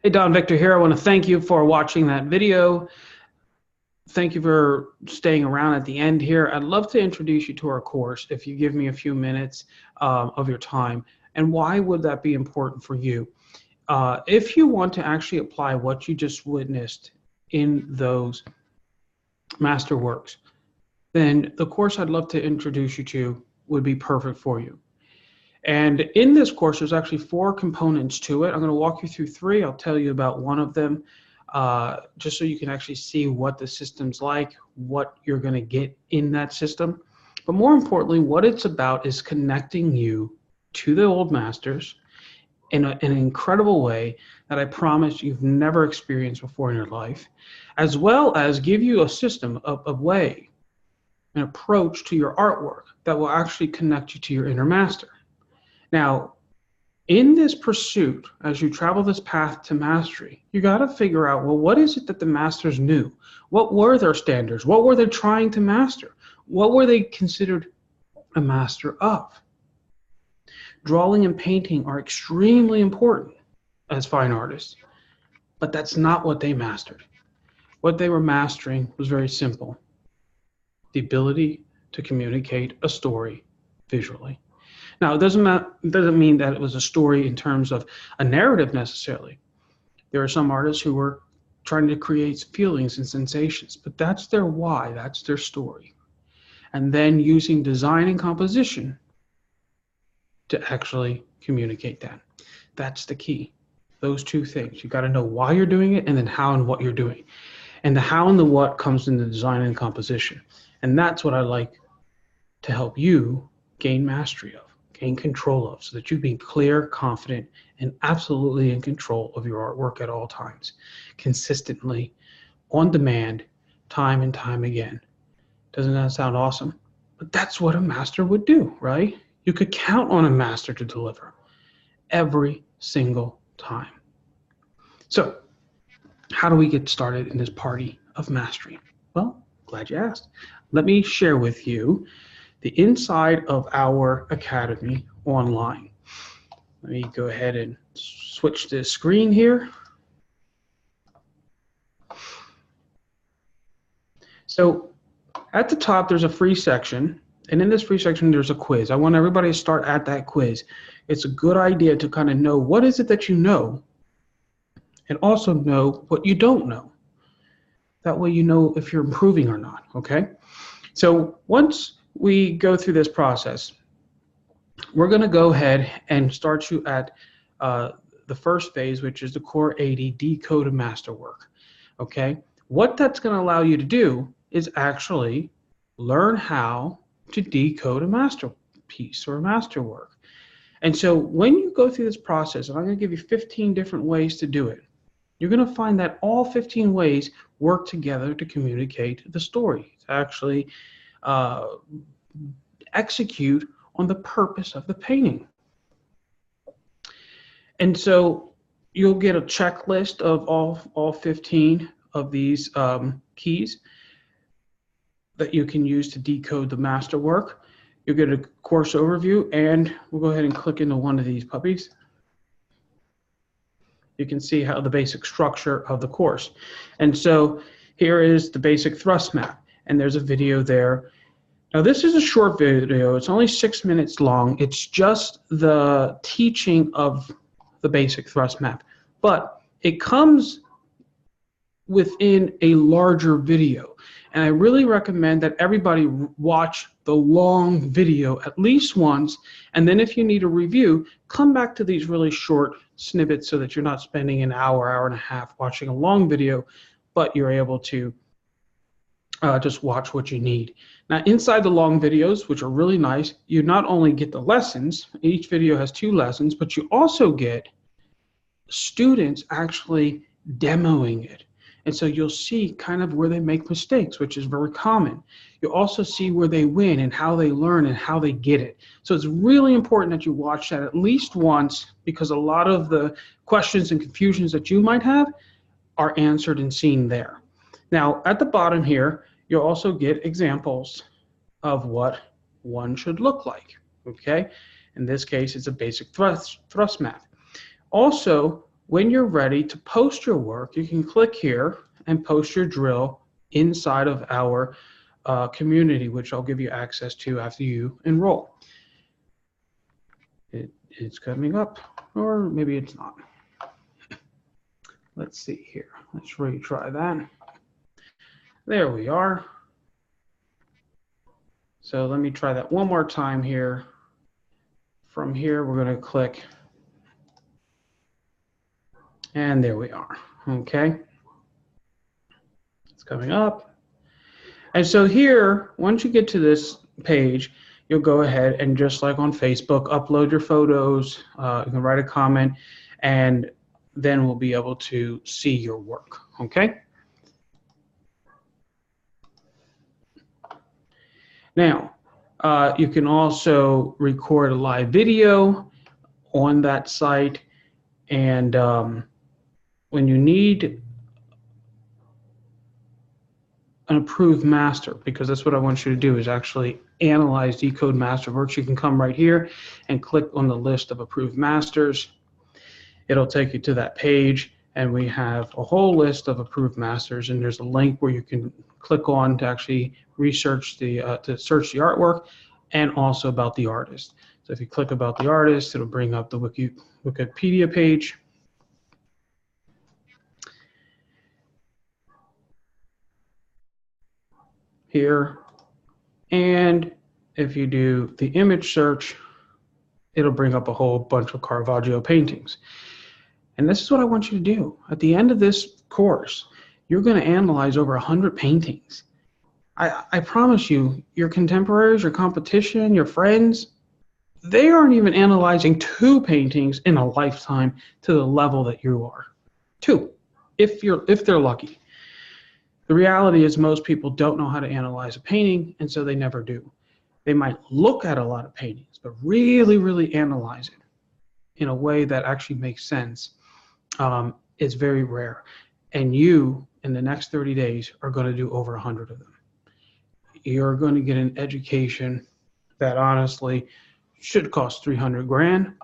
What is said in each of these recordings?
Hey, Don Victor here. I want to thank you for watching that video. Thank you for staying around at the end here. I'd love to introduce you to our course if you give me a few minutes of your time. And why would that be important for you? If you want to actually apply what you just witnessed in those Masterworks, then the course I'd love to introduce you to would be perfect for you. And in this course, there's actually 4 components to it. I'm going to walk you through 3. I'll tell you about one of them, just so you can actually see what the system's like, what you're going to get in that system. But more importantly, what it's about is connecting you to the old masters in an incredible way that I promise you've never experienced before in your life, as well as give you a system, a way, an approach to your artwork that will actually connect you to your inner master. Now, in this pursuit, as you travel this path to mastery, you got to figure out, well, what is it that the masters knew? What were their standards? What were they trying to master? What were they considered a master of? Drawing and painting are extremely important as fine artists, but that's not what they mastered. What they were mastering was very simple: the ability to communicate a story visually. Now, it doesn't mean that it was a story in terms of a narrative necessarily. There are some artists who were trying to create feelings and sensations, but that's their why, that's their story. And then using design and composition to actually communicate that. That's the key. Those 2 things. You got to know why you're doing it, and then how and what you're doing. And the how and the what comes in the design and composition. And that's what I like to help you gain mastery of, gain control of, so that you be clear, confident, and absolutely in control of your artwork at all times, consistently, on demand, time and time again. Doesn't that sound awesome? But that's what a master would do, right? You could count on a master to deliver every single time. So, how do we get started in this party of mastery? Well, glad you asked. Let me share with you the inside of our academy online. Let me go ahead and switch the screen here. So at the top, there's a free section, and in this free section, there's a quiz. I want everybody to start at that quiz. It's a good idea to kind of know what is it that you know, and also know what you don't know. That way you know if you're improving or not, okay? So once we go through this process, we're going to go ahead and start you at the first phase, which is the Core80 Decode and Masterwork. Okay, what that's going to allow you to do is actually learn how to decode a masterpiece or a masterwork. And so when you go through this process, and I'm going to give you 15 different ways to do it, you're going to find that all 15 ways work together to communicate the story, to actually execute on the purpose of the painting. And so you'll get a checklist of all 15 of these keys that you can use to decode the masterwork. You'll get a course overview, and we'll go ahead and click into one of these puppies. You can see how the basic structure of the course. And so here is the basic thrust map, and there's a video there. Now this is a short video, it's only 6 minutes long. It's just the teaching of the basic thrust map, but it comes within a larger video. And I really recommend that everybody watch the long video at least once, and then if you need a review, come back to these really short snippets so that you're not spending an hour, hour and a half watching a long video, but you're able to just watch what you need. Now, inside the long videos, which are really nice, you not only get the lessons, each video has 2 lessons, but you also get students actually demoing it. And so you'll see kind of where they make mistakes, which is very common. You'll also see where they win and how they learn and how they get it. So it's really important that you watch that at least once, because a lot of the questions and confusions that you might have are answered and seen there. Now, at the bottom here, you'll also get examples of what one should look like, okay? In this case, it's a basic thrust map. Also, When you're ready to post your work, you can click here and post your drill inside of our community, which I'll give you access to after you enroll. It's coming up, or maybe it's not. Let's see here. Let's retry that. There we are. So let me try that one more time here. From here, we're going to click. And there we are. Okay. It's coming up. And so here, once you get to this page, you'll go ahead and, just like on Facebook, upload your photos. You can write a comment, and then we'll be able to see your work. Okay. Now, you can also record a live video on that site, and when you need an approved master, because that's what I want you to do, is actually analyze Decode Masterworks, you can come right here and click on the list of approved masters. It'll take you to that page, and we have a whole list of approved masters, and there's a link where you can click on to actually research to search the artwork, and also about the artist. So if you click about the artist, it'll bring up the Wikipedia page. Here, and if you do the image search, it'll bring up a whole bunch of Caravaggio paintings. And this is what I want you to do. At the end of this course, you're going to analyze over 100 paintings. I promise you, your contemporaries, your competition, your friends, they aren't even analyzing 2 paintings in a lifetime to the level that you are. 2, if they're lucky. The reality is most people don't know how to analyze a painting, and so they never do. They might look at a lot of paintings, but really analyze it in a way that actually makes sense is very rare. And you, in the next 30 days, are going to do over 100 of them. You're going to get an education that honestly should cost 300 grand,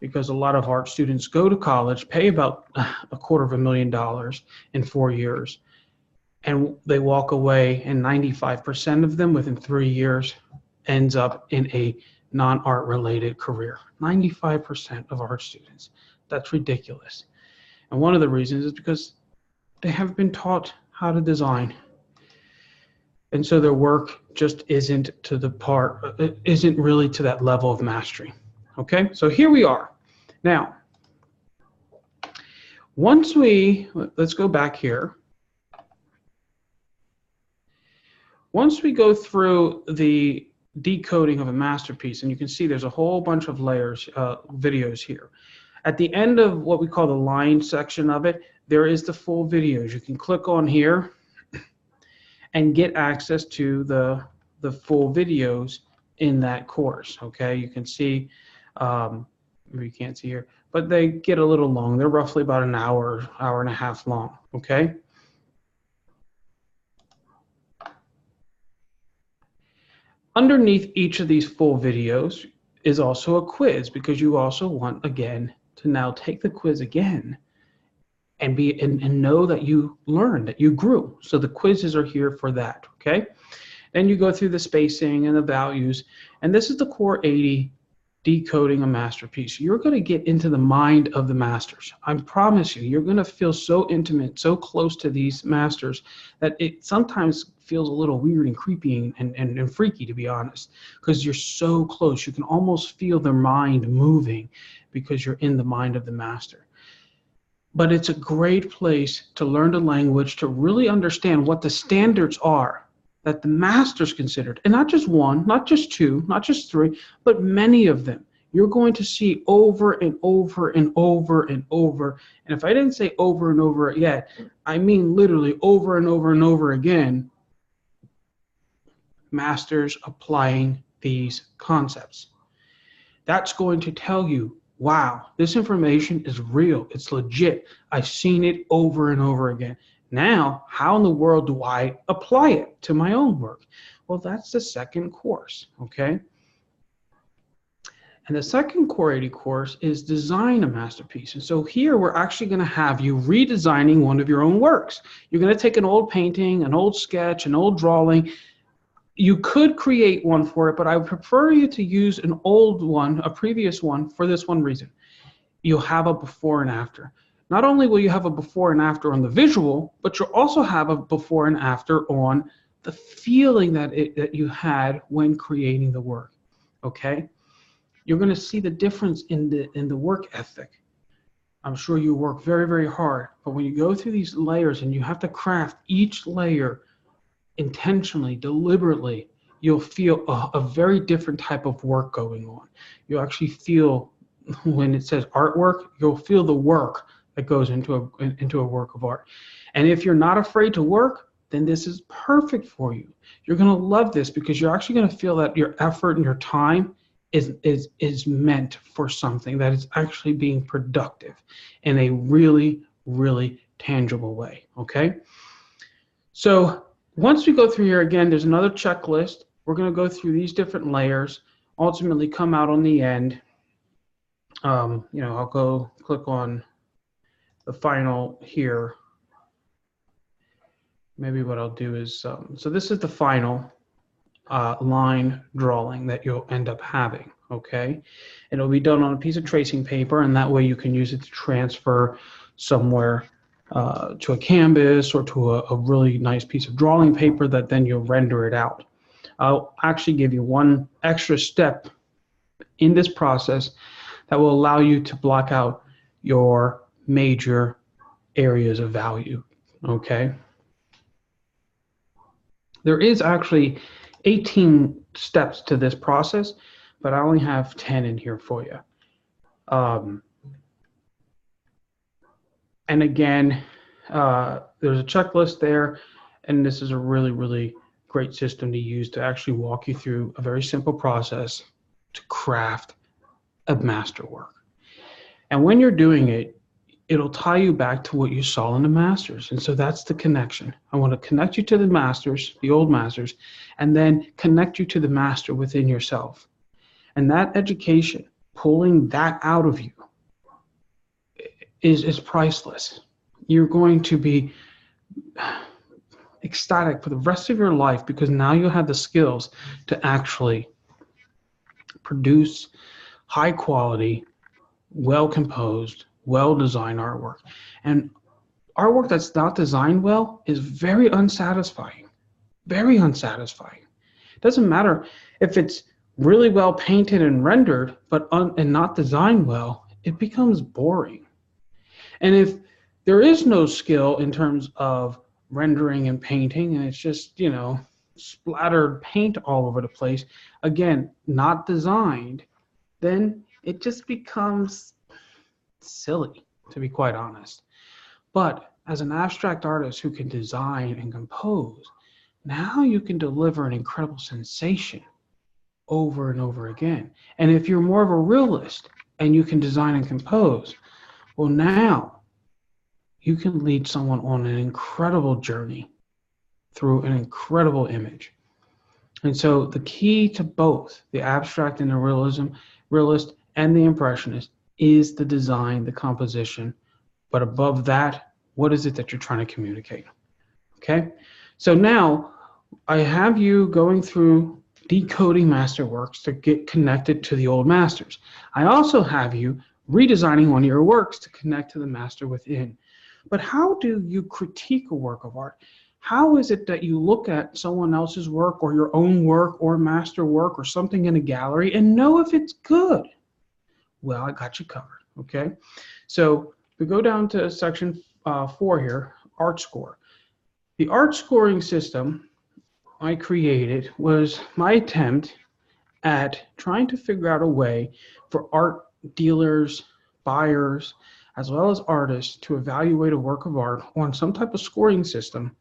because a lot of art students go to college, pay about $250,000 in 4 years, and they walk away, and 95% of them within 3 years ends up in a non-art related career. 95% of art students. That's ridiculous. And one of the reasons is because they haven't been taught how to design. And so their work just isn't really to that level of mastery. Okay, so here we are. Now, let's go back here. Once we go through the decoding of a masterpiece, and you can see there's a whole bunch of layers, videos here. At the end of what we call the line section of it, there is the full videos. You can click on here and get access to the full videos in that course. Okay, you can see, you can't see here, but they get a little long. They're roughly about an hour, hour and a half long. Okay. Underneath each of these full videos is also a quiz, because you also want, again, to now take the quiz again and know that you learned, that you grew. So the quizzes are here for that, okay? Then you go through the spacing and the values, and this is the Core80 decoding a masterpiece. You're going to get into the mind of the masters. I promise you, you're going to feel so intimate, so close to these masters, that it sometimes feels a little weird and creepy and freaky, to be honest, because you're so close. You can almost feel their mind moving because you're in the mind of the master. But it's a great place to learn the language, to really understand what the standards are that the masters considered, and not just one, not just two, not just three, but many of them. You're going to see over and over and over and over. And if I didn't say over and over yet, I mean literally over and over and over again, masters applying these concepts. That's going to tell you, wow, this information is real. It's legit. I've seen it over and over again. Now, how in the world do I apply it to my own work? Well, that's the second course, okay? And the second Core 80 course is Design a Masterpiece. And so here we're actually going to have you redesigning one of your own works. You're going to take an old painting, an old sketch, an old drawing. You could create one for it, but I would prefer you to use an old one, a previous one, for this one reason. You'll have a before and after. Not only will you have a before and after on the visual, but you'll also have a before and after on the feeling that you had when creating the work. Okay? You're going to see the difference in the work ethic. I'm sure you work very, very hard, but when you go through these layers and you have to craft each layer intentionally, deliberately, you'll feel a very different type of work going on. You'll actually feel, when it says artwork, you'll feel the work that goes into a work of art. And if you're not afraid to work, then this is perfect for you. You're going to love this because you're actually going to feel that your effort and your time is meant for something that is actually being productive in a really, really tangible way, okay? So once we go through here, again, there's another checklist. We're going to go through these different layers, ultimately come out on the end. I'll go click on the final here. Maybe what I'll do is, so this is the final line drawing that you'll end up having, okay? It'll be done on a piece of tracing paper, and that way you can use it to transfer somewhere to a canvas or to a really nice piece of drawing paper that then you'll render it out. I'll actually give you one extra step in this process that will allow you to block out your major areas of value, okay? There is actually 18 steps to this process, but I only have 10 in here for you. And again, there's a checklist there, and this is a really, really great system to use to actually walk you through a very simple process to craft a masterwork. And when you're doing it, it'll tie you back to what you saw in the masters. And so that's the connection. I want to connect you to the masters, the old masters, and then connect you to the master within yourself. And that education, pulling that out of you, is priceless. You're going to be ecstatic for the rest of your life because now you have the skills to actually produce high quality, well-composed, well-designed artwork. And artwork that's not designed well is very unsatisfying. Very unsatisfying. It doesn't matter if it's really well painted and rendered, but and not designed well, it becomes boring. And if there is no skill in terms of rendering and painting, and it's just, splattered paint all over the place, again, not designed, then it just becomes silly, to be quite honest. But as an abstract artist who can design and compose, now you can deliver an incredible sensation over and over again. And if you're more of a realist and you can design and compose, well, now you can lead someone on an incredible journey through an incredible image. And so the key to both the abstract and the realist and the impressionist is the design, the composition. But above that, what is it that you're trying to communicate? Okay, so now I have you going through decoding Masterworks to get connected to the old masters. I also have you redesigning one of your works to connect to the master within. But how do you critique a work of art? How is it that you look at someone else's work or your own work or master work or something in a gallery and know if it's good? Well, I got you covered, okay? So we go down to section 4 here, ArtScore. The art scoring system I created was my attempt at trying to figure out a way for art dealers, buyers, as well as artists to evaluate a work of art on some type of scoring system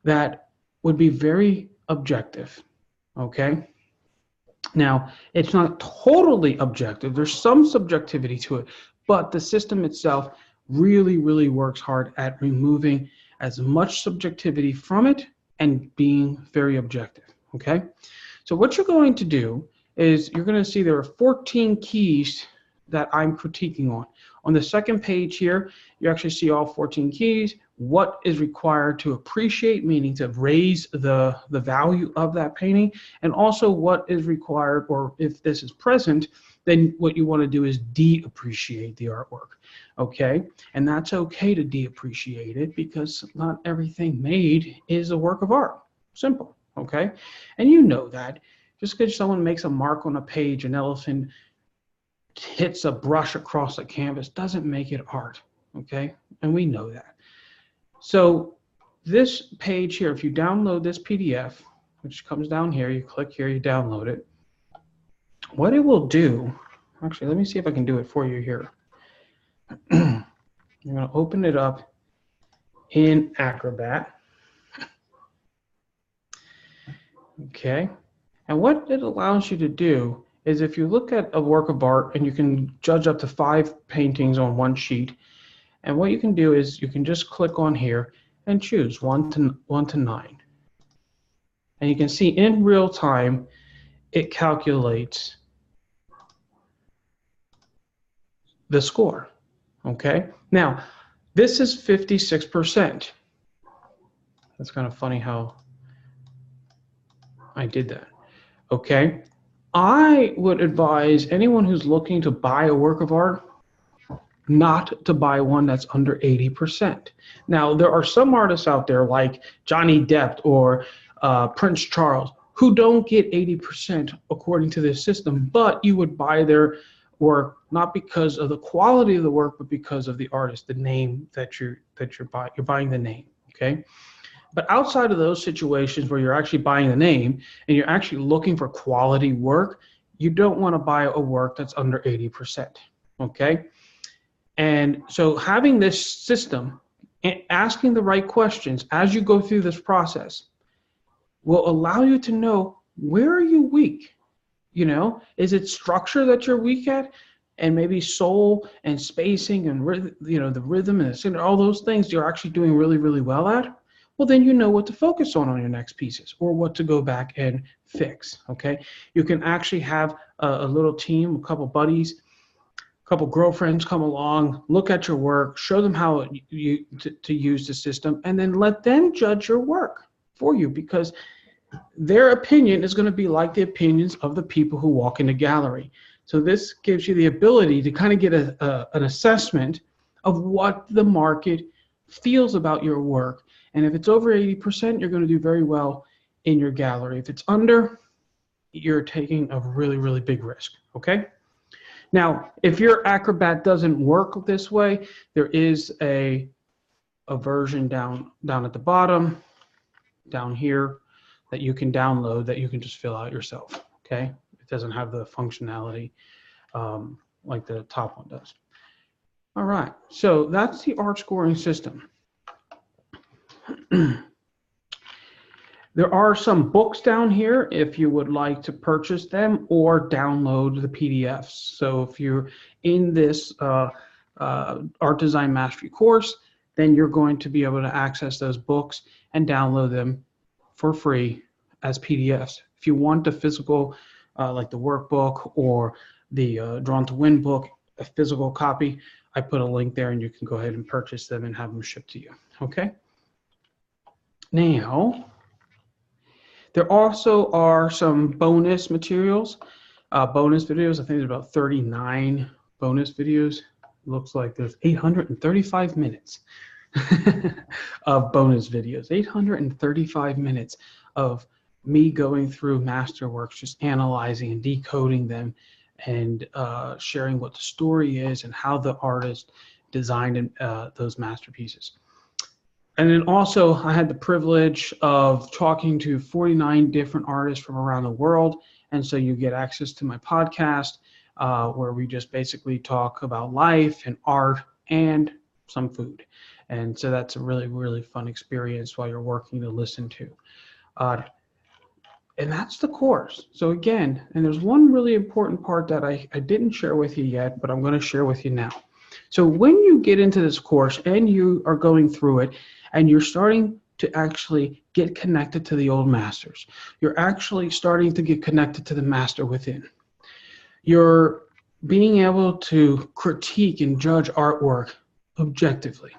that would be very objective, okay? Now, it's not totally objective. There's some subjectivity to it, but the system itself really, really works hard at removing as much subjectivity from it and being very objective, okay? So what you're going to do is you're going to see there are 14 keys that I'm critiquing on. On the second page here, you actually see all 14 keys, what is required to appreciate, meaning to raise the value of that painting, and also what is required, or if this is present, then what you want to do is de-appreciate the artwork, okay? And that's okay to de-appreciate it because not everything made is a work of art. Simple, okay? And you know that. Just because someone makes a mark on a page, an elephant hits a brush across a canvas doesn't make it art, okay? And we know that. So this page here, if you download this PDF, which comes down here, you click here, you download it. What it will do, actually, let me see if I can do it for you here. You're going to open it up in Acrobat. Okay. And what it allows you to do is if you look at a work of art and you can judge up to 5 paintings on one sheet, and what you can do is you can just click on here and choose 1 to 9. And you can see in real time it calculates the score. Okay? Now, this is 56%. That's kind of funny how I did that. Okay? I would advise anyone who's looking to buy a work of art not to buy one that's under 80%. Now, there are some artists out there like Johnny Depp or Prince Charles who don't get 80% according to this system, but you would buy their work not because of the quality of the work, but because of the artist, the name that you're buying. You're buying the name, okay? But outside of those situations where you're actually buying the name and you're actually looking for quality work, you don't want to buy a work that's under 80%, okay? And so having this system and asking the right questions as you go through this process will allow you to know, where are you weak? You know, is it structure that you're weak at? And maybe soul and spacing and, you know, the rhythm and the singer, all those things you're actually doing really, really well at? Well, then you know what to focus on your next pieces or what to go back and fix, okay? You can actually have a little team, a couple buddies, a couple girlfriends come along, look at your work, show them how to use the system, and then let them judge your work for you, because their opinion is going to be like the opinions of the people who walk in the gallery. So this gives you the ability to kind of get an assessment of what the market feels about your work. And if it's over 80%, you're going to do very well in your gallery. If it's under, you're taking a really, really big risk, okay? Now, if your Acrobat doesn't work this way, there is a version down at the bottom, down here, that you can download that you can just fill out yourself, okay? It doesn't have the functionality like the top one does. All right, so that's the art scoring system. There are some books down here if you would like to purchase them or download the PDFs. So if you're in this Art Design Mastery course, then you're going to be able to access those books and download them for free as PDFs. If you want the physical, like the workbook or the Drawn to Win book, a physical copy, I put a link there and you can go ahead and purchase them and have them shipped to you, okay? Now, there also are some bonus materials, bonus videos. I think there's about 39 bonus videos. Looks like there's 835 minutes of bonus videos, 835 minutes of me going through Masterworks, just analyzing and decoding them and sharing what the story is and how the artist designed those masterpieces. And then also I had the privilege of talking to 49 different artists from around the world. And so you get access to my podcast where we just basically talk about life and art and some food. And so that's a really, really fun experience while you're working to listen to. And that's the course. So again, and there's one really important part that I didn't share with you yet, but I'm going to share with you now. So when you get into this course and you are going through it and you're starting to actually get connected to the old masters. You're actually starting to get connected to the master within. You're being able to critique and judge artwork objectively.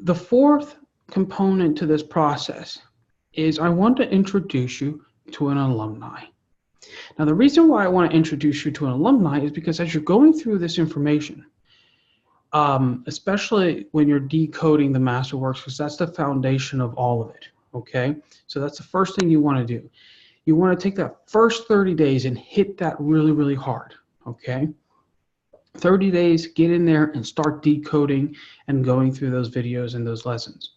The fourth component to this process is I want to introduce you to an alumni. Now, the reason why I want to introduce you to an alumni is because as you're going through this information, especially when you're decoding the Masterworks, because that's the foundation of all of it, okay? So that's the first thing you want to do. You want to take that first 30 days and hit that really, really hard, okay? 30 days, get in there and start decoding and going through those videos and those lessons.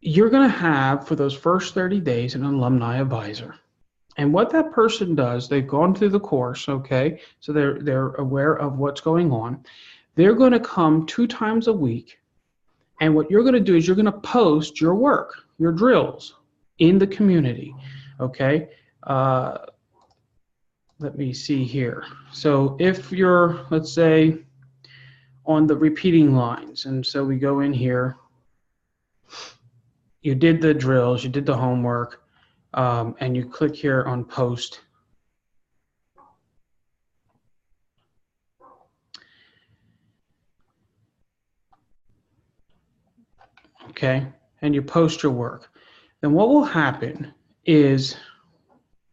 You're going to have, for those first 30 days, an alumni advisor. And what that person does, they've gone through the course, okay? So they're aware of what's going on. They're going to come 2 times a week. And what you're going to do is you're going to post your work, your drills in the community, okay? Let me see here. So if you're, let's say, on the repeating lines, and so we go in here, you did the drills, you did the homework, and you click here on post. Okay, and you post your work. Then what will happen is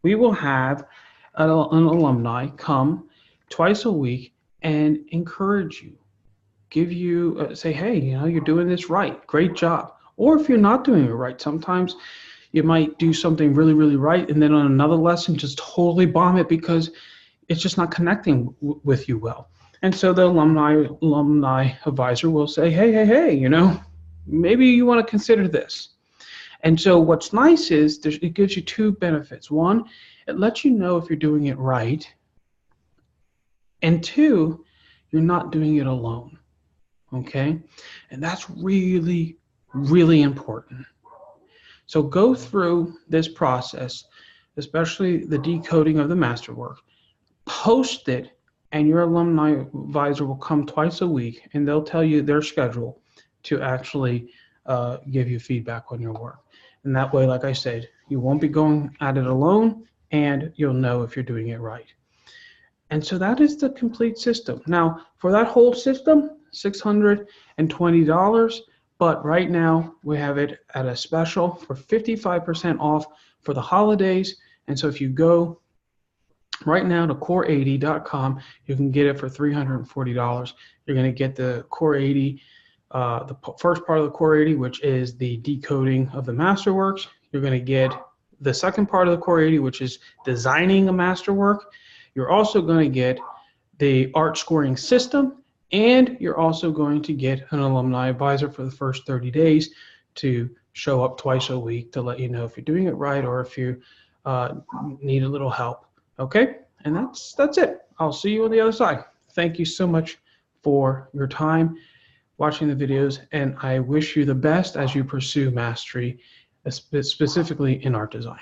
we will have an alumni come twice a week and encourage you, give you, say, hey, you know, you're doing this right, great job. Or if you're not doing it right, sometimes you might do something really, really right, and then on another lesson, just totally bomb it because it's just not connecting with you well. And so the alumni advisor will say, hey, you know, maybe you want to consider this. And so what's nice is it gives you 2 benefits. 1, it lets you know if you're doing it right. And 2, you're not doing it alone. Okay? And that's really, really important. So go through this process, especially the decoding of the Masterwork, post it, and your alumni advisor will come twice a week, and they'll tell you their schedule to actually give you feedback on your work. And that way, like I said, you won't be going at it alone, and you'll know if you're doing it right. And so that is the complete system. Now, for that whole system, $620. But right now, we have it at a special for 55% off for the holidays. And so if you go right now to Core80.com, you can get it for $340. You're going to get the Core80, the first part of the Core80, which is the decoding of the Masterworks. You're going to get the second part of the Core80, which is designing a Masterwork. You're also going to get the ArtScoring System. And you're also going to get an alumni advisor for the first 30 days to show up twice a week to let you know if you're doing it right or if you need a little help. Okay? And that's it. I'll see you on the other side. Thank you so much for your time watching the videos, and I wish you the best as you pursue mastery, specifically in art design.